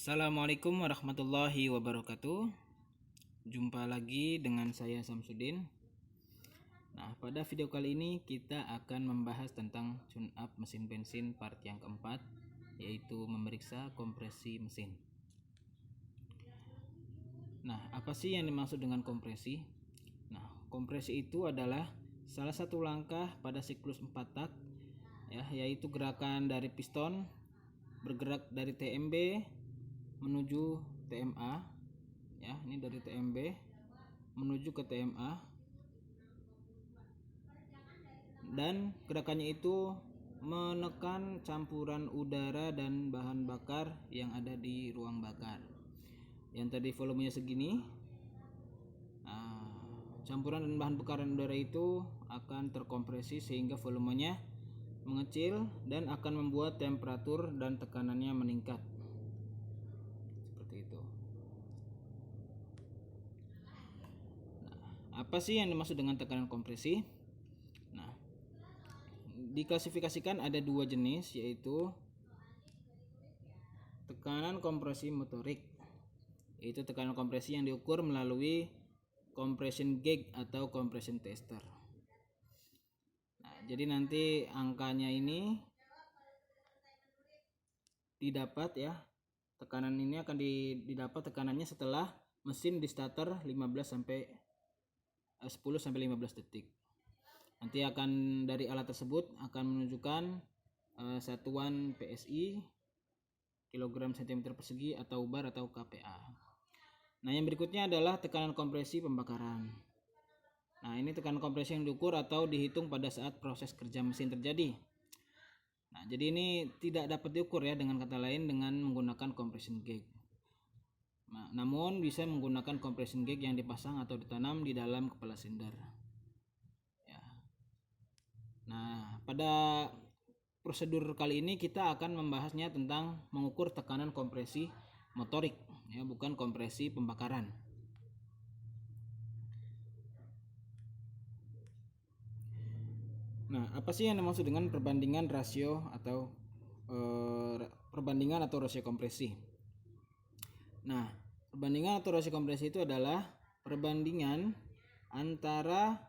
Assalamualaikum warahmatullahi wabarakatuh. Jumpa lagi dengan saya Samsudin. Nah, pada video kali ini kita akan membahas tentang tune up mesin bensin part yang keempat, yaitu memeriksa kompresi mesin. Nah, apa sih yang dimaksud dengan kompresi? Nah, kompresi itu adalah salah satu langkah pada siklus 4 tak, yaitu gerakan dari piston bergerak dari TMB menuju TMA. Ini dari TMB menuju ke TMA, dan gerakannya itu menekan campuran udara dan bahan bakar yang ada di ruang bakar. Yang tadi volumenya segini, campuran dan bahan bakaran udara itu akan terkompresi sehingga volumenya mengecil dan akan membuat temperatur dan tekanannya meningkat. Seperti itu. Apa sih yang dimaksud dengan tekanan kompresi? Nah, diklasifikasikan ada dua jenis, yaitu tekanan kompresi motorik, yaitu tekanan kompresi yang diukur melalui compression gauge atau compression tester. Nah, jadi nanti angkanya ini didapat tekanan ini akan didapat tekanannya setelah mesin di starter 10 sampai 15 detik. Nanti akan dari alat tersebut akan menunjukkan satuan PSI, kilogram cm persegi, atau bar atau kPa. Nah, yang berikutnya adalah tekanan kompresi pembakaran. Nah, ini tekanan kompresi yang diukur atau dihitung pada saat proses kerja mesin terjadi. Nah, jadi ini tidak dapat diukur dengan kata lain dengan menggunakan compression gauge. Nah, namun bisa menggunakan compression gauge yang dipasang atau ditanam di dalam kepala silinder. Nah, pada prosedur kali ini kita akan membahasnya tentang mengukur tekanan kompresi motorik, bukan kompresi pembakaran. Nah, apa sih yang dimaksud dengan perbandingan rasio atau rasio kompresi? Nah, perbandingan atau rasio kompresi itu adalah perbandingan antara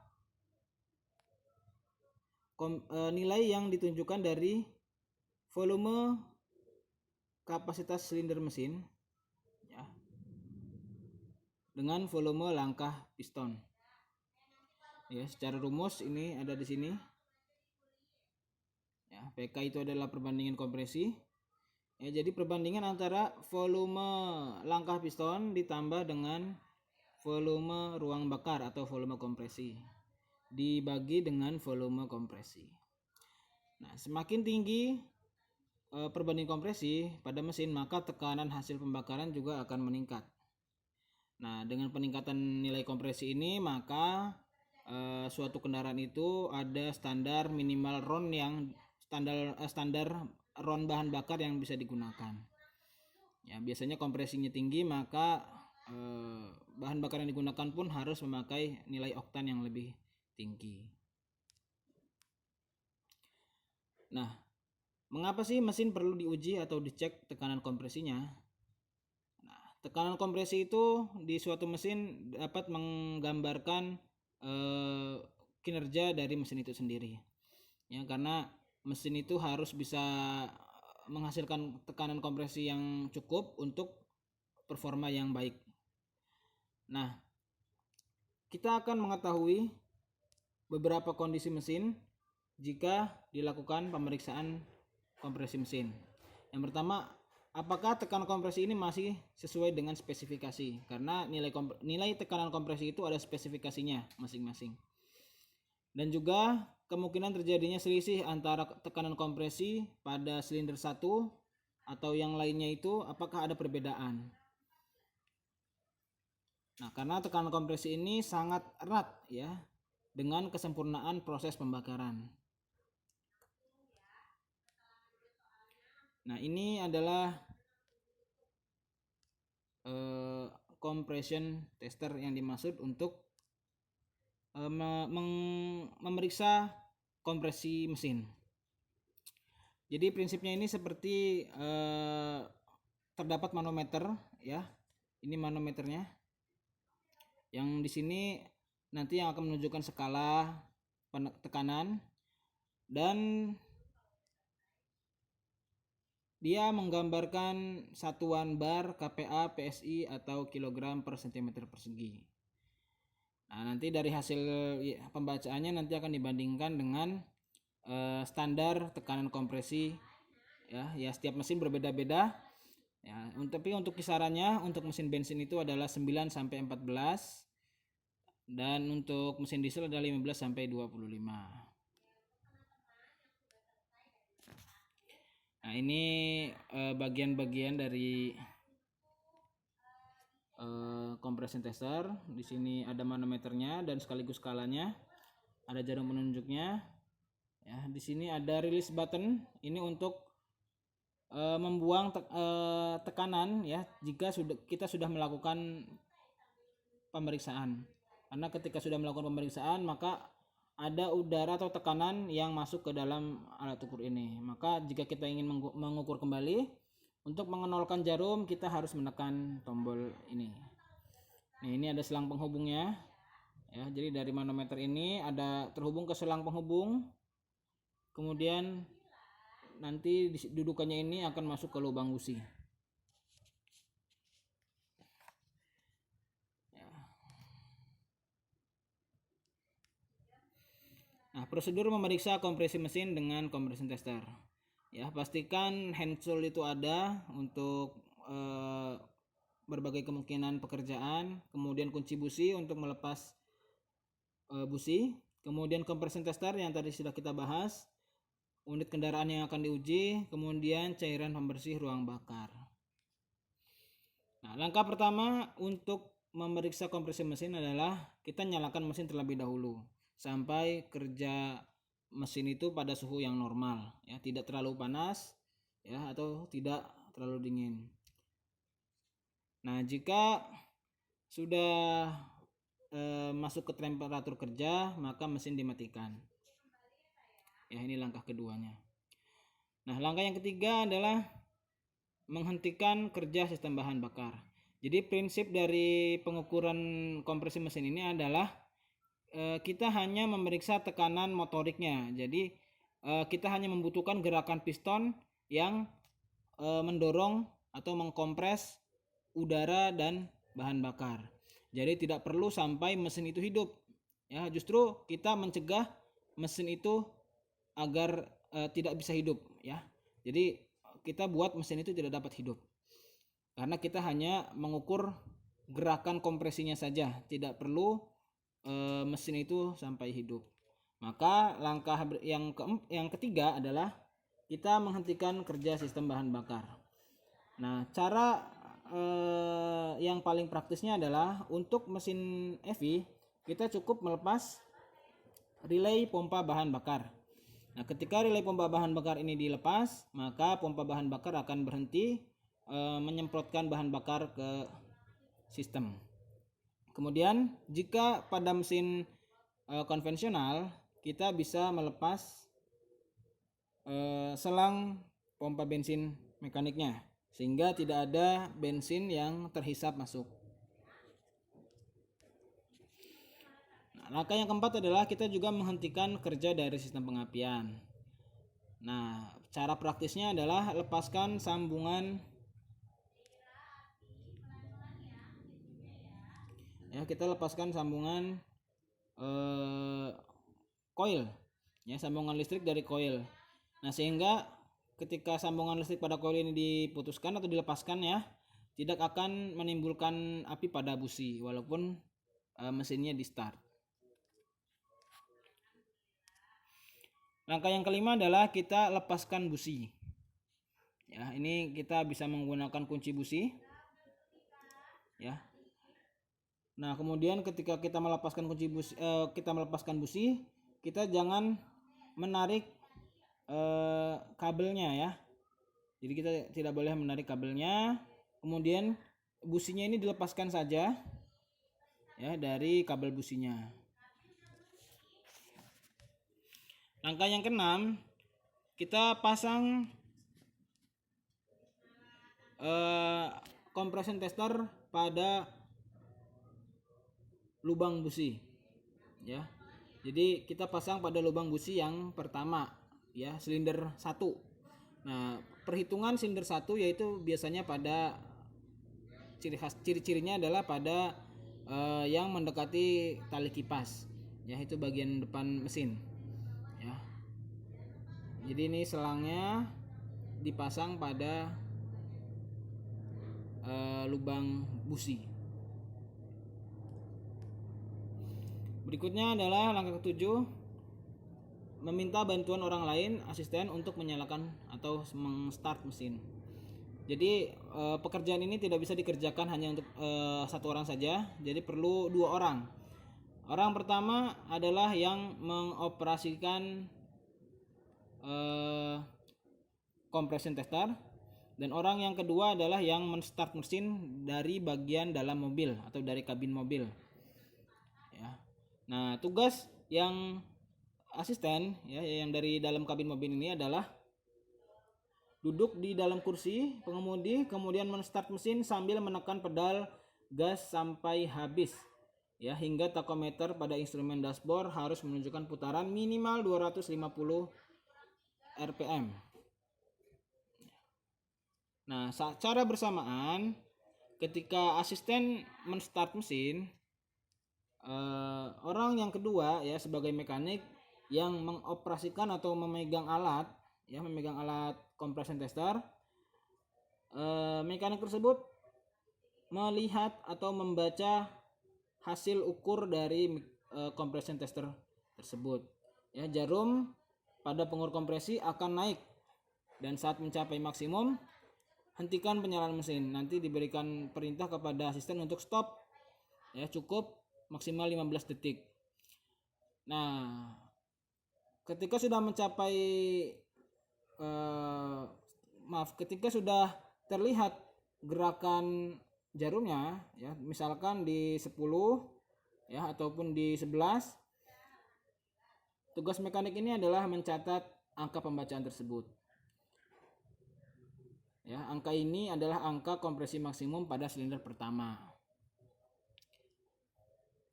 nilai yang ditunjukkan dari volume kapasitas silinder mesin dengan volume langkah piston. Secara rumus ini ada di sini. PK itu adalah perbandingan kompresi. Jadi perbandingan antara volume langkah piston ditambah dengan volume ruang bakar atau volume kompresi dibagi dengan volume kompresi. Nah, semakin tinggi perbandingan kompresi pada mesin, maka tekanan hasil pembakaran juga akan meningkat. Nah, dengan peningkatan nilai kompresi ini, maka suatu kendaraan itu ada standar minimal RON yang standar RON bahan bakar yang bisa digunakan. Biasanya kompresinya tinggi, maka bahan bakar yang digunakan pun harus memakai nilai oktan yang lebih tinggi. Nah, mengapa sih mesin perlu diuji atau dicek tekanan kompresinya? Nah, tekanan kompresi itu di suatu mesin dapat menggambarkan kinerja dari mesin itu sendiri. Karena mesin itu harus bisa menghasilkan tekanan kompresi yang cukup untuk performa yang baik. Nah, kita akan mengetahui beberapa kondisi mesin jika dilakukan pemeriksaan kompresi mesin. Yang pertama, apakah tekanan kompresi ini masih sesuai dengan spesifikasi? Karena nilai tekanan kompresi itu ada spesifikasinya masing-masing. Dan juga kemungkinan terjadinya selisih antara tekanan kompresi pada silinder 1 atau yang lainnya itu apakah ada perbedaan. Nah, karena tekanan kompresi ini sangat erat dengan kesempurnaan proses pembakaran. Nah, ini adalah compression tester yang dimaksud untuk memeriksa kompresi mesin. Jadi prinsipnya ini seperti terdapat manometer ya. Ini manometernya. Yang di sini nanti yang akan menunjukkan skala tekanan, dan dia menggambarkan satuan bar, kPa, PSI atau kilogram per cm persegi. Nah, nanti dari hasil pembacaannya nanti akan dibandingkan dengan standar tekanan kompresi ya. Setiap mesin berbeda-beda ya. Tapi untuk kisarannya untuk mesin bensin itu adalah 9 sampai 14 dan untuk mesin diesel adalah 15 sampai 25. Nah, ini bagian-bagian dari compression tester. Di sini ada manometernya dan sekaligus skalanya. Ada jarum penunjuknya. Ya, di sini ada release button. Ini untuk membuang tekanan ya jika kita sudah melakukan pemeriksaan. Karena ketika sudah melakukan pemeriksaan maka ada udara atau tekanan yang masuk ke dalam alat ukur ini. Maka jika kita ingin mengukur kembali, untuk mengenolkan jarum kita harus menekan tombol ini. Nah, ini ada selang penghubungnya. Ya, jadi dari manometer ini ada terhubung ke selang penghubung. Kemudian nanti dudukannya ini akan masuk ke lubang busi. Nah, prosedur memeriksa kompresi mesin dengan compression tester. Ya, pastikan hand tool itu ada untuk berbagai kemungkinan pekerjaan, kemudian kunci busi untuk melepas busi, kemudian compression tester yang tadi sudah kita bahas, unit kendaraan yang akan diuji, kemudian cairan pembersih ruang bakar. Nah, langkah pertama untuk memeriksa kompresi mesin adalah kita nyalakan mesin terlebih dahulu sampai kerja mesin itu pada suhu yang normal ya, tidak terlalu panas ya atau tidak terlalu dingin. Nah, jika sudah masuk ke temperatur kerja maka mesin dimatikan. Ya, ini langkah keduanya. Nah, langkah yang ketiga adalah menghentikan kerja sistem bahan bakar. Jadi prinsip dari pengukuran kompresi mesin ini adalah kita hanya memeriksa tekanan motoriknya. Jadi kita hanya membutuhkan gerakan piston yang mendorong atau mengkompres udara dan bahan bakar. Jadi tidak perlu sampai mesin itu hidup. Ya, justru kita mencegah mesin itu agar tidak bisa hidup ya. Jadi kita buat mesin itu tidak dapat hidup. Karena kita hanya mengukur gerakan kompresinya saja, tidak perlu mesin itu sampai hidup. Maka langkah yang ketiga adalah kita menghentikan kerja sistem bahan bakar. Nah, cara yang paling praktisnya adalah untuk mesin EV kita cukup melepas relay pompa bahan bakar. Nah, ketika relay pompa bahan bakar ini dilepas, maka pompa bahan bakar akan berhenti menyemprotkan bahan bakar ke sistem. Kemudian jika pada mesin konvensional kita bisa melepas selang pompa bensin mekaniknya sehingga tidak ada bensin yang terhisap masuk. Nah, langkah yang keempat adalah kita juga menghentikan kerja dari sistem pengapian. Nah, cara praktisnya adalah lepaskan sambungan. Ya, kita lepaskan sambungan koil, ya, sambungan listrik dari koil. Nah, sehingga ketika sambungan listrik pada koil ini diputuskan atau dilepaskan ya, tidak akan menimbulkan api pada busi walaupun mesinnya di start. Langkah yang kelima adalah kita lepaskan busi. Ya, ini kita bisa menggunakan kunci busi. Ya. Nah, kemudian ketika kita melepaskan busi, kita jangan menarik kabelnya ya. Jadi kita tidak boleh menarik kabelnya. Kemudian businya ini dilepaskan saja ya dari kabel businya. Langkah yang keenam, kita pasang compression tester pada lubang busi, ya. Jadi kita pasang pada lubang busi yang pertama, ya, silinder 1. Nah, perhitungan silinder 1 yaitu biasanya pada ciri-cirinya adalah pada yang mendekati tali kipas, ya, itu bagian depan mesin, ya. Jadi ini selangnya dipasang pada lubang busi. Berikutnya adalah langkah ke-7, meminta bantuan orang lain, asisten, untuk menyalakan atau meng-start mesin. Jadi pekerjaan ini tidak bisa dikerjakan hanya untuk satu orang saja, jadi perlu 2 orang. Orang pertama adalah yang mengoperasikan compression tester, dan orang yang kedua adalah yang men-start mesin dari bagian dalam mobil atau dari kabin mobil, ya. Nah, tugas yang asisten, ya, yang dari dalam kabin mobil ini adalah duduk di dalam kursi pengemudi, kemudian men-start mesin sambil menekan pedal gas sampai habis, ya, hingga tachometer pada instrumen dashboard harus menunjukkan putaran minimal 250 rpm. Nah, secara bersamaan ketika asisten men-start mesin, orang yang kedua, ya, sebagai mekanik yang mengoperasikan atau memegang alat, ya, memegang alat compression tester, mekanik tersebut melihat atau membaca hasil ukur dari compression tester tersebut, ya. Jarum pada pengukur kompresi akan naik, dan saat mencapai maksimum hentikan penyalaan mesin. Nanti diberikan perintah kepada asisten untuk stop, ya, cukup maksimal 15 detik. Nah, ketika sudah mencapai ketika sudah terlihat gerakan jarumnya, ya, misalkan di 10, ya, ataupun di 11, tugas mekanik ini adalah mencatat angka pembacaan tersebut, ya. Angka ini adalah angka kompresi maksimum pada silinder pertama.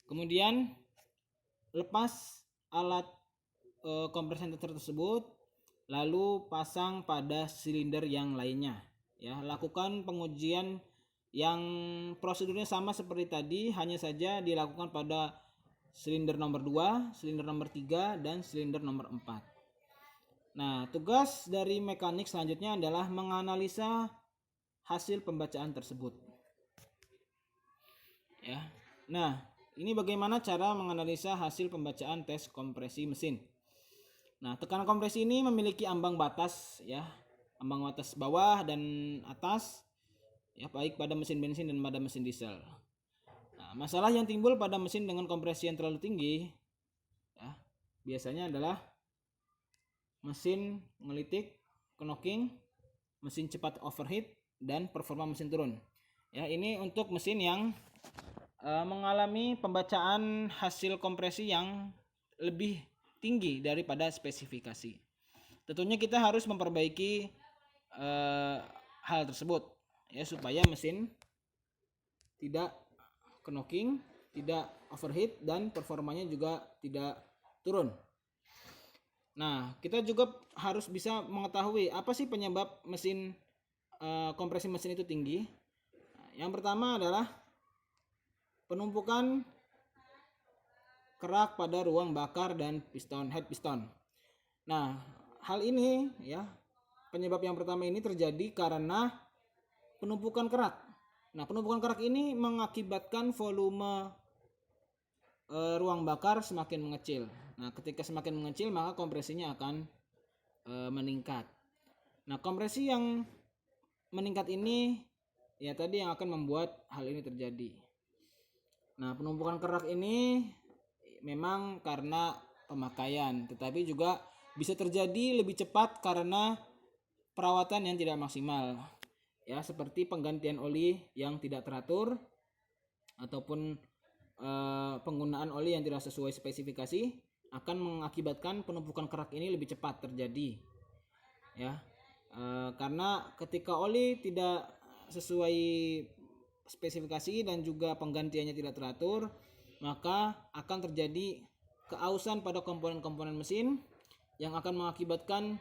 Kemudian lepas alat compression tester tersebut, lalu pasang pada silinder yang lainnya, ya. Lakukan pengujian yang prosedurnya sama seperti tadi, hanya saja dilakukan pada silinder nomor 2, silinder nomor 3, dan silinder nomor 4. Nah, tugas dari mekanik selanjutnya adalah menganalisa hasil pembacaan tersebut, ya. Nah, ini bagaimana cara menganalisa hasil pembacaan tes kompresi mesin. Nah, tekanan kompresi ini memiliki ambang batas, ya, ambang batas bawah dan atas, ya, baik pada mesin bensin dan pada mesin diesel. Nah, masalah yang timbul pada mesin dengan kompresi yang terlalu tinggi, ya, biasanya adalah mesin ngelitik, knocking, mesin cepat overheat, dan performa mesin turun. Ya, ini untuk mesin yang mengalami pembacaan hasil kompresi yang lebih tinggi daripada spesifikasi. Tentunya kita harus memperbaiki hal tersebut, ya, supaya mesin tidak knocking, tidak overheat, dan performanya juga tidak turun. Nah, kita juga harus bisa mengetahui apa sih penyebab mesin kompresi mesin itu tinggi. Nah, yang pertama adalah penumpukan kerak pada ruang bakar dan piston, head piston. Nah, hal ini, ya, penyebab yang pertama ini terjadi karena penumpukan kerak. Nah, penumpukan kerak ini mengakibatkan volume ruang bakar semakin mengecil. Nah, ketika semakin mengecil maka kompresinya akan meningkat. Nah, kompresi yang meningkat ini, ya, tadi yang akan membuat hal ini terjadi. Nah, penumpukan kerak ini memang karena pemakaian, tetapi juga bisa terjadi lebih cepat karena perawatan yang tidak maksimal, ya, seperti penggantian oli yang tidak teratur ataupun penggunaan oli yang tidak sesuai spesifikasi akan mengakibatkan penumpukan kerak ini lebih cepat terjadi, ya. Karena ketika oli tidak sesuai spesifikasi dan juga penggantiannya tidak teratur, maka akan terjadi keausan pada komponen-komponen mesin yang akan mengakibatkan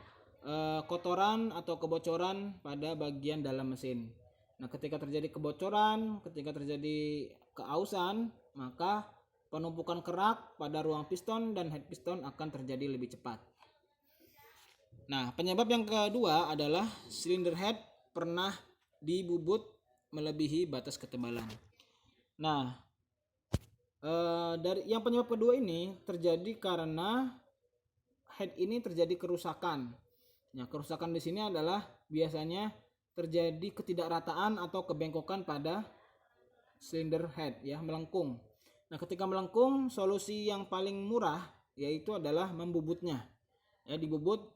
kotoran atau kebocoran pada bagian dalam mesin. Nah, ketika terjadi kebocoran, ketika terjadi keausan, maka penumpukan kerak pada ruang piston dan head piston akan terjadi lebih cepat. Nah, penyebab yang kedua adalah silinder head pernah dibubut melebihi batas ketebalan. Nah, dari yang penyebab kedua ini terjadi karena head ini terjadi kerusakan. Nah, kerusakan di sini adalah biasanya terjadi ketidakrataan atau kebengkokan pada silinder head, ya, melengkung. Nah, ketika melengkung, solusi yang paling murah yaitu adalah membubutnya. Ya, dibubut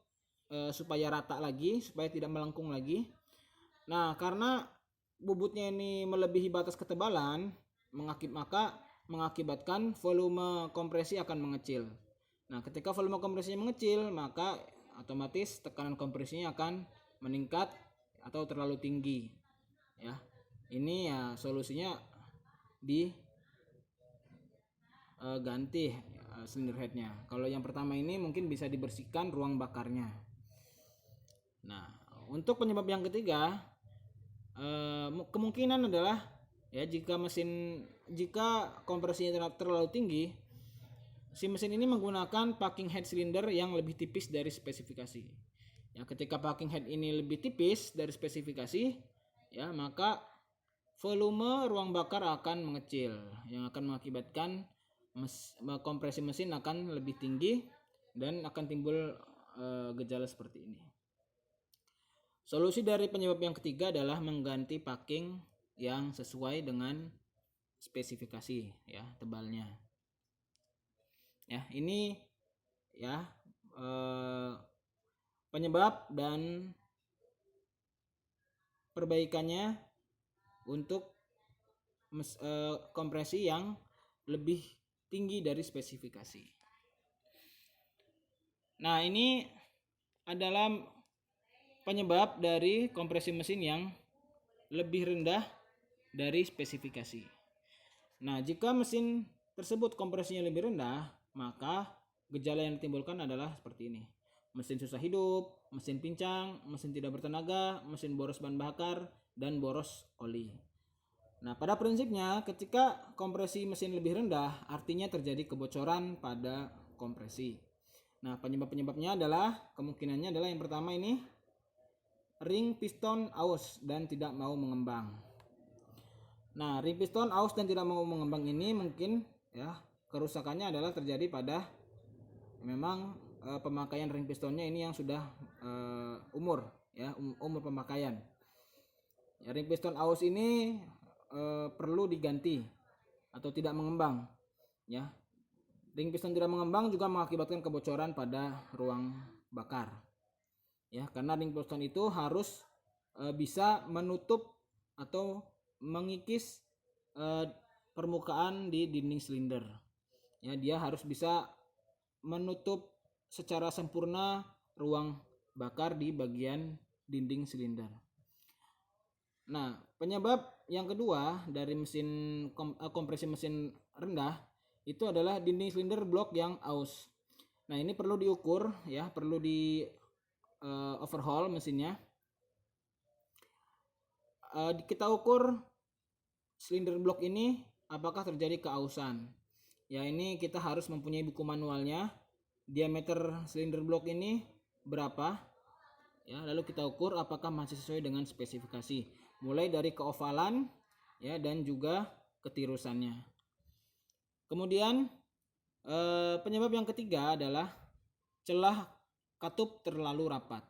supaya rata lagi, supaya tidak melengkung lagi. Nah, karena bubutnya ini melebihi batas ketebalan, maka mengakibatkan volume kompresi akan mengecil. Nah, ketika volume kompresinya mengecil, maka otomatis tekanan kompresinya akan meningkat atau terlalu tinggi. Ya, ini ya solusinya ganti silinder headnya. Kalau yang pertama ini mungkin bisa dibersihkan ruang bakarnya. Nah, untuk penyebab yang ketiga, kemungkinan adalah ya jika kompresinya terlalu tinggi, si mesin ini menggunakan packing head cylinder yang lebih tipis dari spesifikasi. Ya, ketika packing head ini lebih tipis dari spesifikasi, ya maka volume ruang bakar akan mengecil, yang akan mengakibatkan kompresi mesin akan lebih tinggi dan akan timbul gejala seperti ini. Solusi dari penyebab yang ketiga adalah mengganti packing yang sesuai dengan spesifikasi, ya, tebalnya. Ya, ini ya penyebab dan perbaikannya untuk kompresi yang lebih tinggi dari spesifikasi. Nah, ini adalah penyebab dari kompresi mesin yang lebih rendah dari spesifikasi. Nah, jika mesin tersebut kompresinya lebih rendah, maka gejala yang ditimbulkan adalah seperti ini. Mesin susah hidup, mesin pincang, mesin tidak bertenaga, mesin boros bahan bakar, dan boros oli. Nah, pada prinsipnya ketika kompresi mesin lebih rendah, artinya terjadi kebocoran pada kompresi. Nah, penyebab-penyebabnya adalah, kemungkinannya adalah yang pertama ini, ring piston aus dan tidak mau mengembang. Nah, ring piston aus dan tidak mau mengembang ini mungkin ya kerusakannya adalah terjadi pada memang pemakaian ring pistonnya ini yang sudah umur pemakaian. Ya, ring piston aus ini perlu diganti atau tidak mengembang. Ya, ring piston tidak mengembang juga mengakibatkan kebocoran pada ruang bakar. Ya, karena ring piston itu harus bisa menutup atau mengikis permukaan di dinding silinder. Ya, dia harus bisa menutup secara sempurna ruang bakar di bagian dinding silinder. Nah, penyebab yang kedua dari mesin kompresi mesin rendah itu adalah dinding silinder blok yang aus. Nah, ini perlu diukur, ya, perlu di overhaul mesinnya. Kita ukur silinder blok ini apakah terjadi keausan. Ya, ini kita harus mempunyai buku manualnya. Diameter silinder blok ini berapa? Ya, lalu kita ukur apakah masih sesuai dengan spesifikasi. Mulai dari keovalan, ya, dan juga ketirusannya. Kemudian penyebab yang ketiga adalah celah katup terlalu rapat.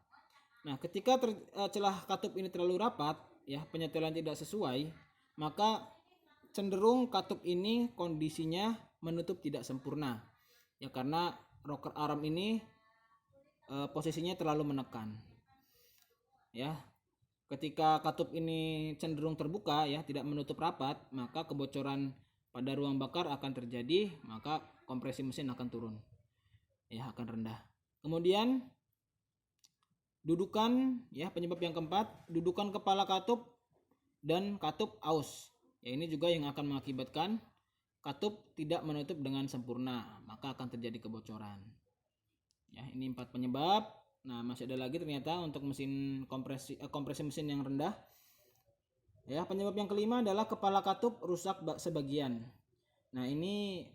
Nah, ketika celah katup ini terlalu rapat, ya, penyetelan tidak sesuai, maka cenderung katup ini kondisinya menutup tidak sempurna. Ya, karena rocker arm ini posisinya terlalu menekan. Ya, ketika katup ini cenderung terbuka, ya, tidak menutup rapat, maka kebocoran pada ruang bakar akan terjadi, maka kompresi mesin akan turun. Ya, akan rendah. Kemudian dudukan, ya, penyebab yang keempat, dudukan kepala katup dan katup aus. Ya, ini juga yang akan mengakibatkan katup tidak menutup dengan sempurna, maka akan terjadi kebocoran. Ya, ini 4 penyebab. Nah, masih ada lagi ternyata untuk mesin kompresi mesin yang rendah. Ya, penyebab yang kelima adalah kepala katup rusak sebagian. Nah, ini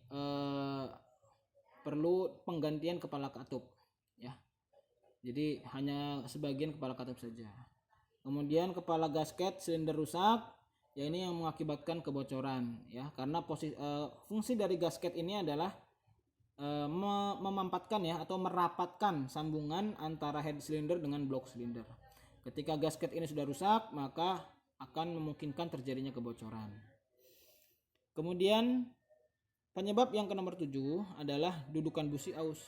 perlu penggantian kepala katup, ya. Jadi hanya sebagian kepala katup saja. Kemudian kepala gasket silinder rusak, ya ini yang mengakibatkan kebocoran, ya, karena fungsi dari gasket ini adalah memampatkan, ya, atau merapatkan sambungan antara head silinder dengan blok silinder. Ketika gasket ini sudah rusak, maka akan memungkinkan terjadinya kebocoran. Kemudian penyebab yang ke nomor 7 adalah dudukan busi aus.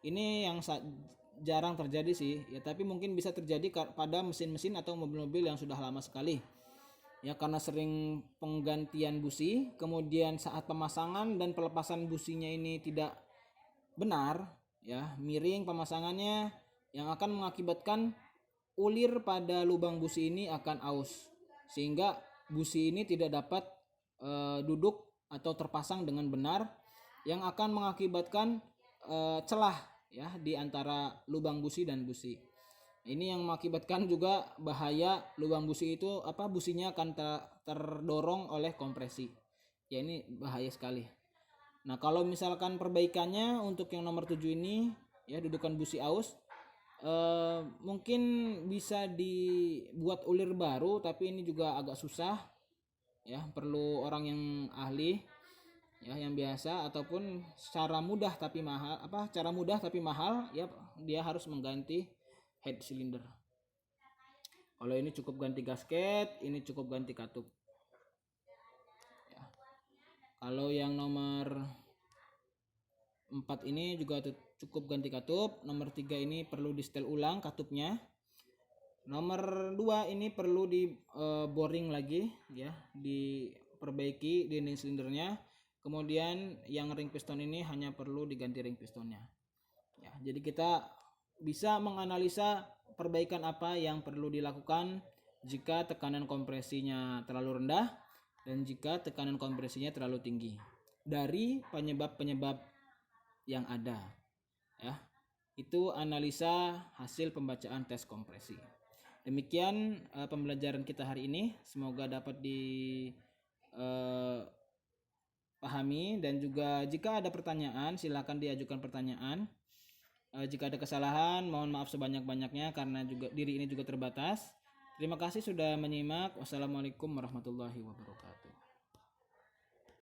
Ini yang jarang terjadi sih, ya, tapi mungkin bisa terjadi pada mesin-mesin atau mobil-mobil yang sudah lama sekali, ya, karena sering penggantian busi, kemudian saat pemasangan dan pelepasan businya ini tidak benar, ya, miring pemasangannya, yang akan mengakibatkan ulir pada lubang busi ini akan aus, sehingga busi ini tidak dapat duduk atau terpasang dengan benar, yang akan mengakibatkan celah, ya, di antara lubang busi dan busi. Ini yang mengakibatkan juga bahaya lubang busi itu businya akan terdorong oleh kompresi. Ya, ini bahaya sekali. Nah, kalau misalkan perbaikannya untuk yang nomor 7 ini, ya, dudukan busi aus, mungkin bisa dibuat ulir baru, tapi ini juga agak susah, ya, perlu orang yang ahli, ya, yang biasa, ataupun cara mudah tapi mahal, ya, dia harus mengganti head cylinder. Kalau ini cukup ganti gasket, ini cukup ganti katup, ya. Kalau yang nomor 4 ini juga cukup ganti katup. Nomor 3 ini perlu di setel ulang katupnya. Nomor 2 ini perlu di boring lagi, ya, diperbaiki dinding silindernya. Kemudian yang ring piston ini hanya perlu diganti ring pistonnya, ya. Jadi kita bisa menganalisa perbaikan apa yang perlu dilakukan jika tekanan kompresinya terlalu rendah dan jika tekanan kompresinya terlalu tinggi dari penyebab-penyebab yang ada, ya. Itu analisa hasil pembacaan tes kompresi. Demikian pembelajaran kita hari ini, semoga dapat dipahami, dan juga jika ada pertanyaan silakan diajukan pertanyaan. Jika ada kesalahan mohon maaf sebanyak-banyaknya karena juga diri ini juga terbatas. Terima kasih sudah menyimak. Wassalamualaikum warahmatullahi wabarakatuh.